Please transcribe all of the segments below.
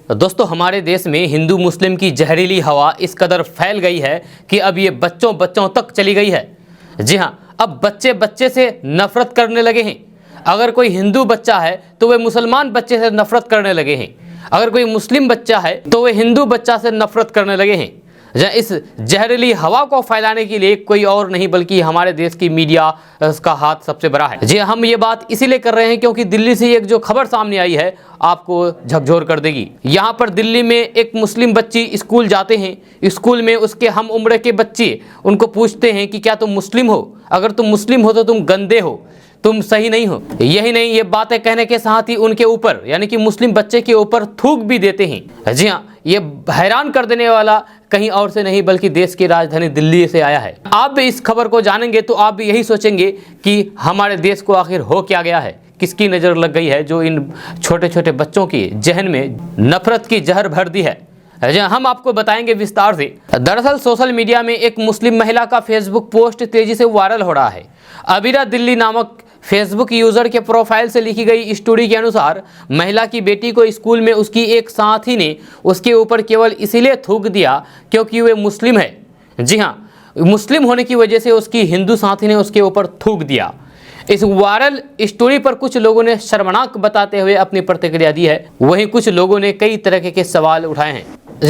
दोस्तों, हमारे देश में हिंदू मुस्लिम की जहरीली हवा इस कदर फैल गई है कि अब ये बच्चों बच्चों तक चली गई है। जी हाँ, अब बच्चे बच्चे से नफरत करने लगे हैं। अगर कोई हिंदू बच्चा है तो वे मुसलमान बच्चे से नफरत करने लगे हैं। अगर कोई मुस्लिम बच्चा है तो वे हिंदू बच्चा से नफरत करने लगे हैं। इस जहरीली हवा को फैलाने के लिए कोई और नहीं बल्कि हमारे देश की मीडिया का हाथ सबसे बड़ा है। जी, हम ये बात इसीलिए कर रहे हैं क्योंकि दिल्ली से एक जो खबर सामने आई है आपको झकझोर कर देगी। यहाँ पर दिल्ली में एक मुस्लिम बच्ची स्कूल जाते हैं। स्कूल में उसके हम उम्र के बच्चे उनको पूछते हैं कि क्या तुम मुस्लिम हो? अगर तुम मुस्लिम हो तो तुम गंदे हो, तुम सही नहीं हो। यही नहीं, ये बातें कहने के साथ ही उनके ऊपर यानी कि मुस्लिम बच्चे के ऊपर थूक भी देते हैं। जी हाँ, ये हैरान कर देने वाला कहीं और से नहीं बल्कि देश की राजधानी दिल्ली से आया है। आप भी इस खबर को जानेंगे तो आप भी यही सोचेंगे कि हमारे देश को आखिर हो क्या गया है, किसकी नज़र लग गई है जो इन छोटे छोटे बच्चों के जहन में नफरत की जहर भर दी है। हम आपको बताएंगे विस्तार से। दरअसल सोशल मीडिया में एक मुस्लिम महिला का फेसबुक पोस्ट तेजी से वायरल हो रहा है। अबीरा दिल्ली नामक फेसबुक यूजर के प्रोफाइल से लिखी गई स्टोरी के अनुसार महिला की बेटी को स्कूल में उसकी एक साथी ने उसके ऊपर केवल इसीलिए थूक दिया क्योंकि वे मुस्लिम है। जी हाँ, मुस्लिम होने की वजह से उसकी हिंदू साथी ने उसके ऊपर थूक दिया। इस वायरल स्टोरी पर कुछ लोगों ने शर्मनाक बताते हुए अपनी प्रतिक्रिया दी है। वहीं कुछ लोगों ने कई तरह के सवाल उठाए हैं।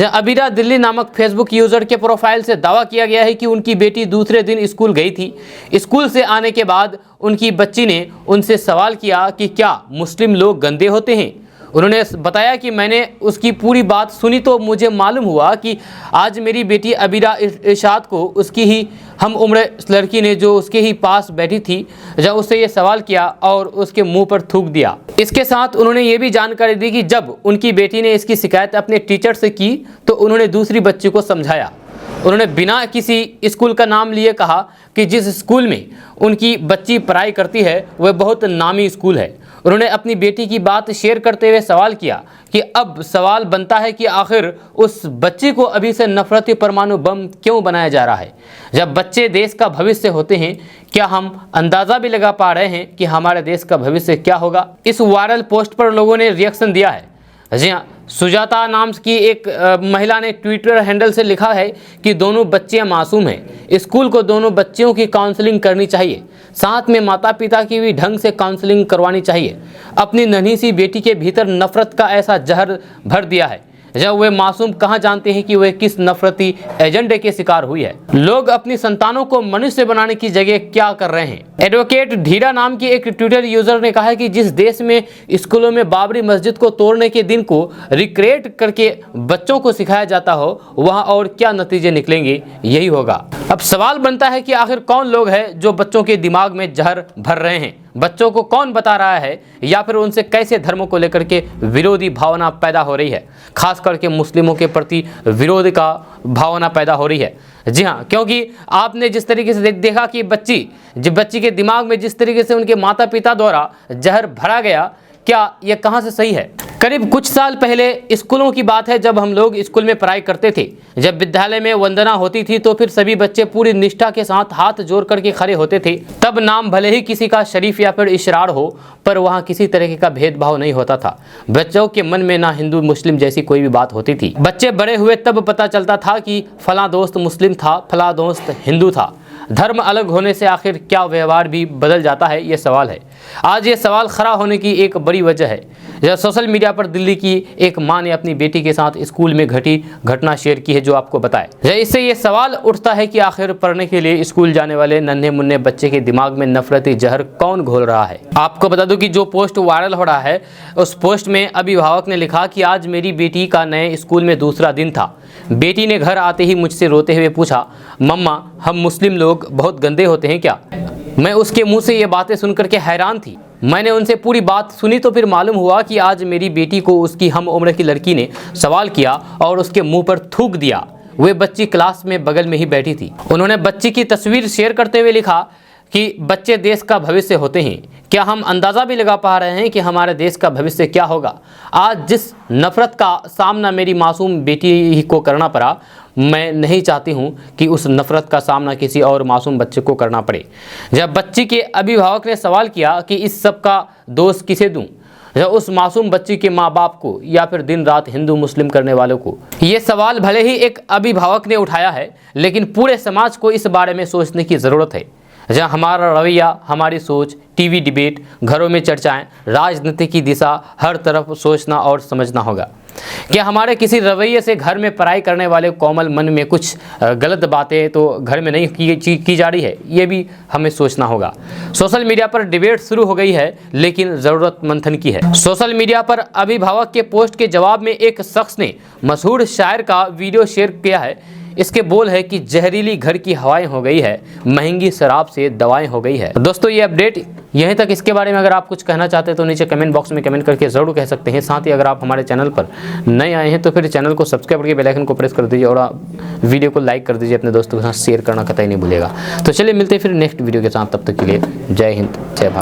अबीरा दिल्ली नामक फेसबुक यूजर के प्रोफाइल से दावा किया गया है कि उनकी बेटी दूसरे दिन स्कूल गई थी। स्कूल से आने के बाद उनकी बच्ची ने उनसे सवाल किया कि क्या मुस्लिम लोग गंदे होते हैं। उन्होंने बताया कि मैंने उसकी पूरी बात सुनी तो मुझे मालूम हुआ कि आज मेरी बेटी अबीरा इरशाद को उसकी ही हम उम्र लड़की ने जो उसके ही पास बैठी थी जब उससे ये सवाल किया और उसके मुंह पर थूक दिया। इसके साथ उन्होंने ये भी जानकारी दी कि जब उनकी बेटी ने इसकी शिकायत अपने टीचर से की तो उन्होंने दूसरी बच्ची को समझाया। उन्होंने बिना किसी स्कूल का नाम लिए कहा कि जिस स्कूल में उनकी बच्ची पढ़ाई करती है वह बहुत नामी स्कूल है। उन्होंने अपनी बेटी की बात शेयर करते हुए सवाल किया कि अब सवाल बनता है कि आखिर उस बच्ची को अभी से नफरती परमाणु बम क्यों बनाया जा रहा है। जब बच्चे देश का भविष्य होते हैं, क्या हम अंदाज़ा भी लगा पा रहे हैं कि हमारे देश का भविष्य क्या होगा? इस वायरल पोस्ट पर लोगों ने रिएक्शन दिया है। जी हाँ, सुजाता नाम की एक महिला ने ट्विटर हैंडल से लिखा है कि दोनों बच्चियां मासूम हैं। स्कूल को दोनों बच्चियों की काउंसलिंग करनी चाहिए, साथ में माता पिता की भी ढंग से काउंसलिंग करवानी चाहिए। अपनी नन्ही सी बेटी के भीतर नफरत का ऐसा जहर भर दिया है जब वे मासूम कहाँ जानते हैं कि वे किस नफरती एजेंडे के शिकार हुई है। लोग अपनी संतानों को मनुष्य बनाने की जगह क्या कर रहे हैं। एडवोकेट धीरा नाम की एक ट्विटर यूजर ने कहा है कि जिस देश में स्कूलों में बाबरी मस्जिद को तोड़ने के दिन को रिक्रिएट करके बच्चों को सिखाया जाता हो वहाँ और क्या नतीजे निकलेंगे, यही होगा। अब सवाल बनता है कि आखिर कौन लोग हैं जो बच्चों के दिमाग में जहर भर रहे हैं। बच्चों को कौन बता रहा है या फिर उनसे कैसे धर्मों को लेकर के विरोधी भावना पैदा हो रही है, खास करके मुस्लिमों के प्रति विरोध का भावना पैदा हो रही है। जी हाँ, क्योंकि आपने जिस तरीके से देखा कि बच्ची के दिमाग में जिस तरीके से उनके माता पिता द्वारा जहर भरा गया, क्या यह कहाँ से सही है? करीब कुछ साल पहले स्कूलों की बात है जब हम लोग स्कूल में पढ़ाई करते थे। जब विद्यालय में वंदना होती थी तो फिर सभी बच्चे पूरी निष्ठा के साथ हाथ जोड़ करके खड़े होते थे। तब नाम भले ही किसी का शरीफ या फिर इशरार हो, पर वहाँ किसी तरह का भेदभाव नहीं होता था। बच्चों के मन में ना हिंदू मुस्लिम जैसी कोई भी बात होती थी। बच्चे बड़े हुए तब पता चलता था कि फला दोस्त मुस्लिम था, फला दोस्त हिंदू था। धर्म अलग होने से आखिर क्या व्यवहार भी बदल जाता है, ये सवाल है। आज ये सवाल खड़ा होने की एक बड़ी वजह है जब सोशल मीडिया पर दिल्ली की एक मां ने अपनी बेटी के साथ स्कूल में घटी घटना शेयर की है जो आपको बताए। इससे ये सवाल उठता है कि आखिर पढ़ने के लिए स्कूल जाने वाले नन्हे मुन्ने बच्चे के दिमाग में नफरती जहर कौन घोल रहा है। आपको बता दूं कि जो पोस्ट वायरल हो रहा है उस पोस्ट में अभिभावक ने लिखा कि आज मेरी बेटी का नए स्कूल में दूसरा दिन था। बेटी ने घर आते ही मुझसे रोते हुए पूछा, मम्मा हम मुस्लिम लोग बहुत गंदे होते हैं क्या? मैं उसके मुंह से ये बातें सुनकर के हैरान थी। मैंने उनसे पूरी बात सुनी तो फिर मालूम हुआ कि आज मेरी बेटी को उसकी हम उम्र की लड़की ने सवाल किया और उसके मुंह पर थूक दिया। वे बच्ची क्लास में बगल में ही बैठी थी। उन्होंने बच्ची की तस्वीर शेयर करते हुए लिखा कि बच्चे देश का भविष्य होते हैं। क्या हम अंदाज़ा भी लगा पा रहे हैं कि हमारे देश का भविष्य क्या होगा? आज जिस नफ़रत का सामना मेरी मासूम बेटी को करना पड़ा, मैं नहीं चाहती हूं कि उस नफ़रत का सामना किसी और मासूम बच्चे को करना पड़े। जब बच्ची के अभिभावक ने सवाल किया कि इस सब का दोष किसे दूं, या उस मासूम बच्ची के माँ बाप को या फिर दिन रात हिंदू मुस्लिम करने वालों को? ये सवाल भले ही एक अभिभावक ने उठाया है, लेकिन पूरे समाज को इस बारे में सोचने की ज़रूरत है। जहाँ हमारा रवैया, हमारी सोच, टीवी डिबेट, घरों में चर्चाएं, राजनीति की दिशा, हर तरफ सोचना और समझना होगा। क्या हमारे किसी रवैये से घर में पढ़ाई करने वाले कोमल मन में कुछ गलत बातें तो घर में नहीं की जा रही है? ये भी हमें सोचना होगा। सोशल मीडिया पर डिबेट शुरू हो गई है, लेकिन ज़रूरत मंथन की है। सोशल मीडिया पर अभिभावक के पोस्ट के जवाब में एक शख्स ने मशहूर शायर का वीडियो शेयर किया है। इसके बोल है कि जहरीली घर की हवाएं हो गई है, महंगी शराब से दवाएं हो गई है। दोस्तों, ये अपडेट यहीं तक। इसके बारे में अगर आप कुछ कहना चाहते हैं तो नीचे कमेंट बॉक्स में कमेंट करके ज़रूर कह सकते हैं। साथ ही अगर आप हमारे चैनल पर नए आए हैं तो फिर चैनल को सब्सक्राइब करके बेल आइकन को प्रेस कर दीजिए और वीडियो को लाइक कर दीजिए। अपने दोस्तों के साथ शेयर करना कतई नहीं भूलिएगा। तो चलिए मिलते हैं फिर नेक्स्ट वीडियो के साथ। तब तक के लिए जय हिंद, जय भारत।